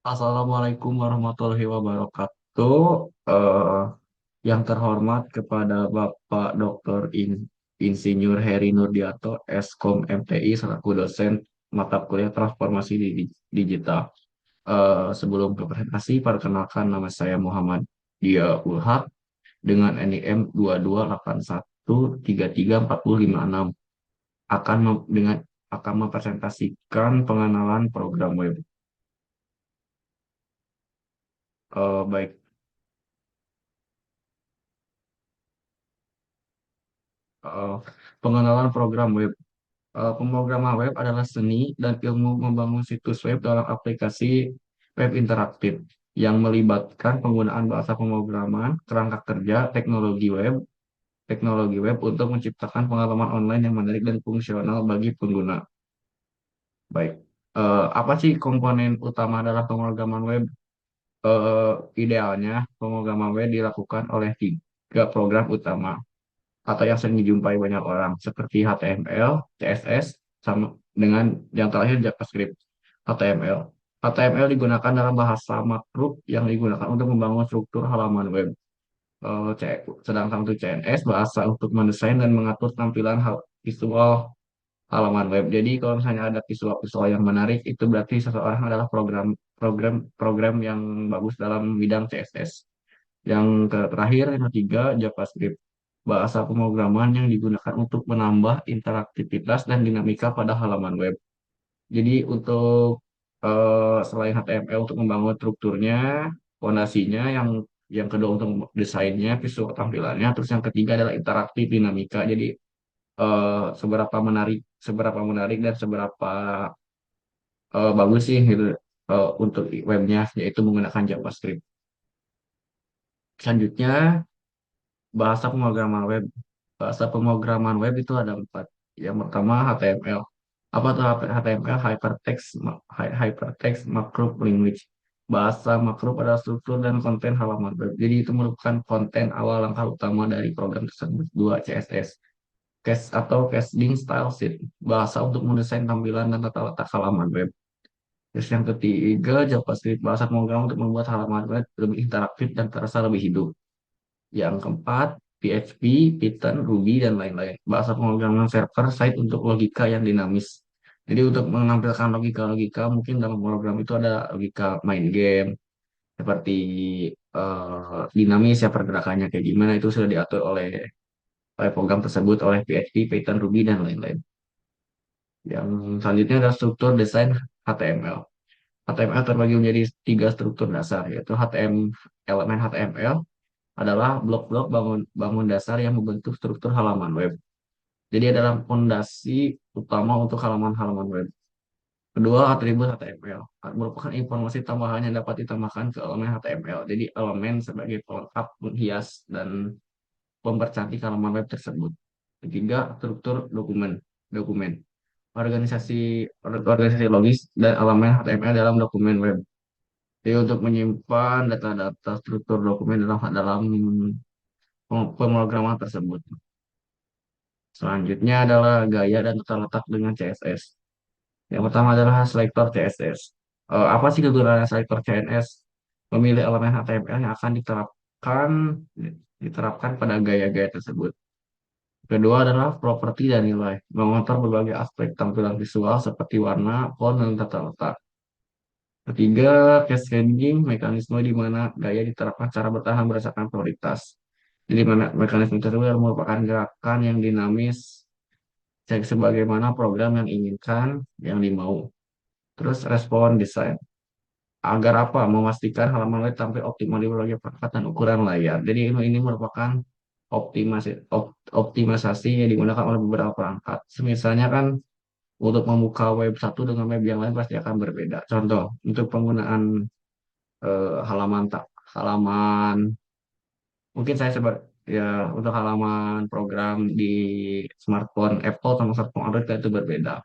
Assalamualaikum warahmatullahi wabarakatuh. Eh, yang terhormat kepada Bapak Dr. Insinyur Heri Nurdiato, Eskom MTI, selaku dosen mata kuliah transformasi digital. Sebelum ke presentasi, perkenalkan nama saya Muhammad Dia Ulhak dengan NIM 2281334056 dengan akan mempresentasikan pengenalan program web. Baik. eh, Pengenalan program web. Pemrograman web adalah seni dan ilmu membangun situs web dalam aplikasi web interaktif yang melibatkan penggunaan bahasa pemrograman, kerangka kerja, teknologi web untuk menciptakan pengalaman online yang menarik dan fungsional bagi pengguna. Baik, apa sih komponen utama dalam pemrograman web? Eh, Idealnya, pemrograman web dilakukan oleh tiga program utama atau yang sering dijumpai banyak orang seperti HTML, CSS, sama dengan yang terakhir JavaScript. HTML. HTML digunakan dalam bahasa makro yang digunakan untuk membangun struktur halaman web. Sedangkan untuk CSS bahasa untuk mendesain dan mengatur tampilan visual halaman web. Jadi kalau misalnya ada visual-visual yang menarik, itu berarti seseorang adalah program yang bagus dalam bidang CSS. Yang terakhir, yang ketiga, JavaScript. Bahasa pemrograman yang digunakan untuk menambah interaktivitas dan dinamika pada halaman web. Jadi untuk selain HTML untuk membangun strukturnya, fondasinya, yang kedua untuk desainnya, visual tampilannya, terus yang ketiga adalah interaktif dinamika. Jadi seberapa menarik dan seberapa bagus sih gitu untuk webnya, yaitu menggunakan JavaScript. Selanjutnya, bahasa pemrograman web. Bahasa pemrograman web itu ada empat. Yang pertama HTML. Apa tuh HTML? Hypertext Markup Language. Bahasa makro pada struktur dan konten halaman web. Jadi itu merupakan konten awal langkah utama dari program tersebut. Dua, CSS. Casting Style Sheet. Bahasa untuk mendesain tampilan dan tata letak halaman web. Terus yang ketiga, JavaScript. Bahasa pemrograman untuk membuat halaman web lebih interaktif dan terasa lebih hidup. Yang keempat, PHP, Python, Ruby, dan lain-lain. Bahasa pemrograman server side untuk logika yang dinamis. Jadi untuk menampilkan logika-logika, mungkin dalam program itu ada logika main game, seperti dinamis ya pergerakannya kayak gimana, itu sudah diatur oleh program tersebut, oleh PHP, Python, Ruby, dan lain-lain. Yang selanjutnya adalah struktur desain HTML. HTML terbagi menjadi tiga struktur dasar, yaitu elemen HTML, adalah blok-blok bangun dasar yang membentuk struktur halaman web. Jadi adalah fondasi utama untuk halaman-halaman web. Kedua, atribut HTML merupakan informasi tambahan yang dapat ditambahkan ke elemen HTML. Jadi elemen sebagai pelengkap, menghias, dan mempercantik halaman web tersebut. Ketiga, struktur dokumen. Organisasi logis dan elemen HTML dalam dokumen web. Jadi untuk menyimpan data-data struktur dokumen dalam pemrograman tersebut. Selanjutnya adalah gaya dan tata letak dengan CSS. Yang pertama adalah selektor CSS. Apa sih kegunaan selektor CSS? Memilih elemen HTML yang akan diterapkan pada gaya-gaya tersebut. Kedua adalah properti dan nilai, mengontrol berbagai aspek tampilan visual seperti warna, font, dan tata letak. Ketiga, cascading, mekanisme di mana gaya diterapkan secara bertahan berdasarkan prioritas. Jadi mekanisme tersebut merupakan gerakan yang dinamis cek sebagaimana program yang inginkan, yang dimau. Terus respon desain. Agar apa? Memastikan halaman web tampil optimal di berbagai perangkat dan ukuran layar. Jadi ini merupakan optimisasi yang digunakan oleh beberapa perangkat. Misalnya kan untuk membuka web satu dengan web yang lain pasti akan berbeda. Contoh, untuk penggunaan halaman mungkin saya sebar ya untuk halaman program di smartphone Apple sama smartphone Android itu berbeda.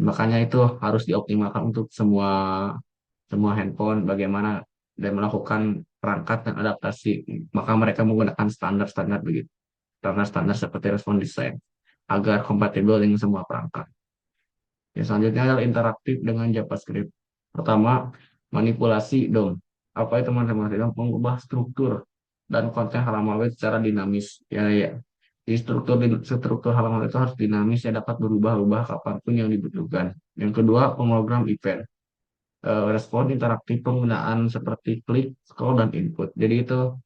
Makanya itu harus dioptimalkan untuk semua handphone bagaimana dan melakukan perangkat dan adaptasi. Maka mereka menggunakan standar-standar begitu. Standar-standar seperti respon design agar kompatibel dengan semua perangkat. Ya, selanjutnya adalah interaktif dengan JavaScript. Pertama, manipulasi dong. Apa itu manipulasi dong? Mengubah struktur dan konten halaman web secara dinamis. Ya, ya. Di struktur halaman itu harus dinamis ya dapat berubah-ubah kapanpun yang dibutuhkan. Yang kedua, pemrogram event. Respon interaktif penggunaan seperti klik, scroll, dan input. Jadi itu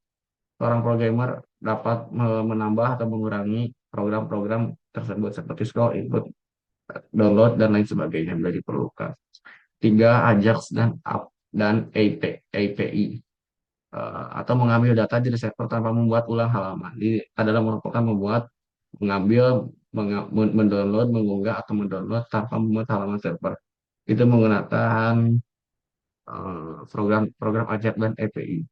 seorang programmer dapat menambah atau mengurangi program-program tersebut seperti scroll, input, download, dan lain sebagainya bila diperlukan. Tiga, Ajax dan API atau mengambil data dari server tanpa membuat ulang halaman. Ini adalah merupakan mengambil, mendownload, mengunggah atau mendownload tanpa membuat halaman server. Itu menggunakan program Ajax dan API.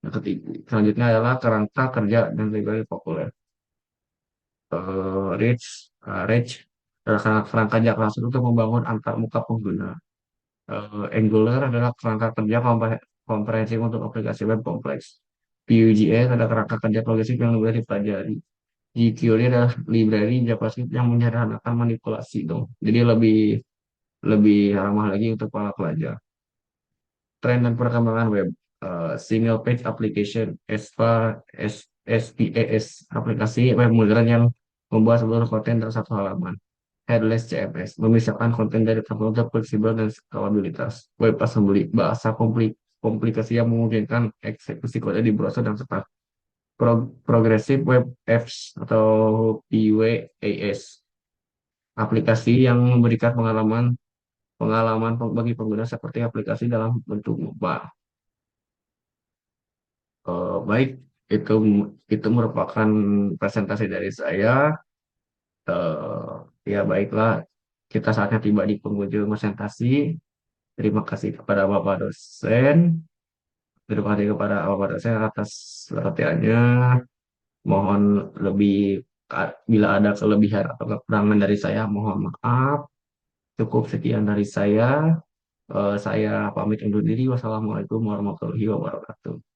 Yang ketiga, selanjutnya adalah kerangka kerja dan library populer. Rich, Rich adalah kerangka kerja kelas untuk membangun antarmuka pengguna. Angular adalah kerangka kerja komprehensif untuk aplikasi web kompleks. Vue.js adalah kerangka kerja progresif yang lebih dipelajari. jQuery adalah library JavaScript yang menyederhanakan manipulasi dong. Jadi lebih lebih ramah lagi untuk para pelajar. Tren dan perkembangan web. Single page application, SPAS, aplikasi web modern yang membuat seluruh konten dalam satu halaman. Headless CMS, memisahkan konten dari tabel fleksibel dan skalabilitas. WebAssembly, bahasa komplikasi yang memungkinkan eksekusi kode di browser dan cepat. Progressive Web Apps atau PWAS, aplikasi yang memberikan pengalaman pengalaman bagi pengguna seperti aplikasi dalam bentuk mobile. Baik, itu itu merupakan presentasi dari saya. Ya baiklah, kita saatnya tiba di penghujung presentasi. Terima kasih kepada Bapak dosen. Terima kasih kepada Bapak dosen atas perhatiannya. Mohon lebih bila ada kelebihan atau kekurangan dari saya, mohon maaf. Cukup sekian dari saya. Saya pamit undur diri. Wassalamualaikum warahmatullahi wabarakatuh.